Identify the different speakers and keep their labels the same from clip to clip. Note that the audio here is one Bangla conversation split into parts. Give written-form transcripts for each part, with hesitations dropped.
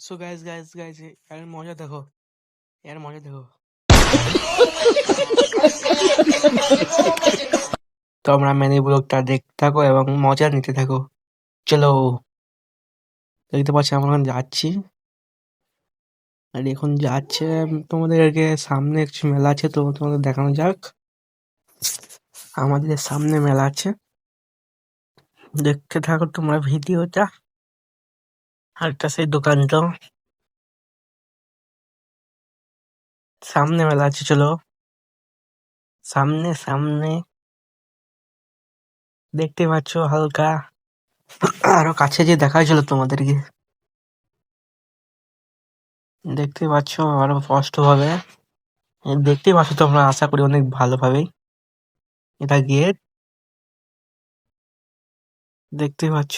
Speaker 1: সো গাইস গাইস গাইস এর মজা দেখো, এর মজা দেখো। তোমরা মিনি ব্লগটা দেখতে থাকো এবং মজা নিতে থাকো। চলো, দেখতে পাচ্ছ আমরা এখন যাচ্ছি। আর এখন যাচ্ছে তোমাদেরকে সামনে কিছু মেলা আছে, তো তোমাদের দেখানো যাক। আমাদের সামনে মেলা আছে, দেখতে থাকো তোমরা ভিডিওটা। আর একটা সেই দোকানটা, সামনে মেলা আছে, চলো সামনে সামনে। দেখতে পাচ্ছ হালকা, আরো কাছে যে দেখাচ্ছিল তোমাদেরকে, দেখতে পাচ্ছ আরো স্পষ্ট ভাবে। দেখতেই পাচ্ছ তোমরা, আশা করি অনেক ভালোভাবেই। এটা গেট, দেখতে পাচ্ছ।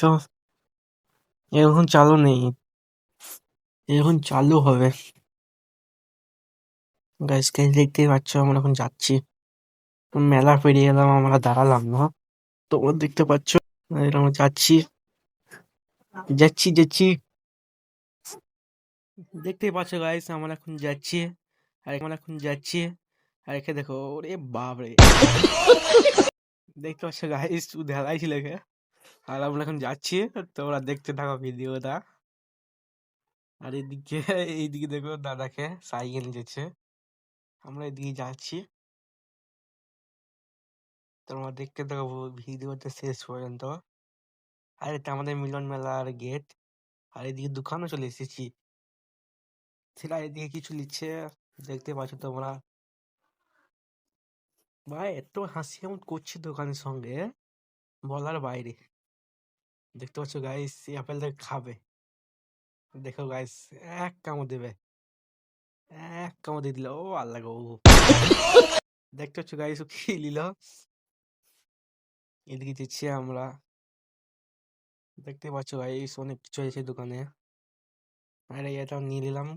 Speaker 1: এখন চালু নেই, এখন চালু হবে। গাইস গাইস দেখতেই পাচ্ছ আমরা এখন যাচ্ছি। মেলা পেরিয়ে এলাম, আমরা দাঁড়ালাম না। তোমরা দেখতে পাচ্ছ আমরা যাচ্ছি যাচ্ছি যাচ্ছি। দেখতেই পাচ্ছ গাইস আমরা এখন যাচ্ছি। আর আমরা এখন যাচ্ছি। আর একে দেখো, ওরে বাপ রে। দেখতে পাচ্ছ গাইস, শুধু ঢালাই ছিল একে। আর আমরা এখন যাচ্ছি, তোমরা দেখতে থাকো ভিডিওটা। আর এইদিকে দেখো দাদাকে সাইকেল নিয়েছে, আমরা এদিকে যাচ্ছি। তোমরা দেখতে থাকো ভিডিওটা শেষ পর্যন্ত। আর এটা আমাদের মিলন মেলার গেট। আর এদিকে দোকানও চলে এসেছি, সেটা এদিকে কিছু নিচ্ছে, দেখতে পাচ্ছ তোমরা। ভাই এত হাসি এমন করছে দোকানের সঙ্গে, বলার বাইরে। দেখতে পাচ্ছ গাইস, আপেল থেকে খাবে। দেখো গাইস, এক কামড় দেবে, এক কামড় দিয়ে দিল। ও আল্লাহ গো। দেখতে পাচ্ছ গাইস, ও কি নিল। এদিকে দিচ্ছি আমরা, দেখতে পাচ্ছ গাইস অনেক কিছু আছে দোকানে। আরে এটাও নিয়ে নিলাম।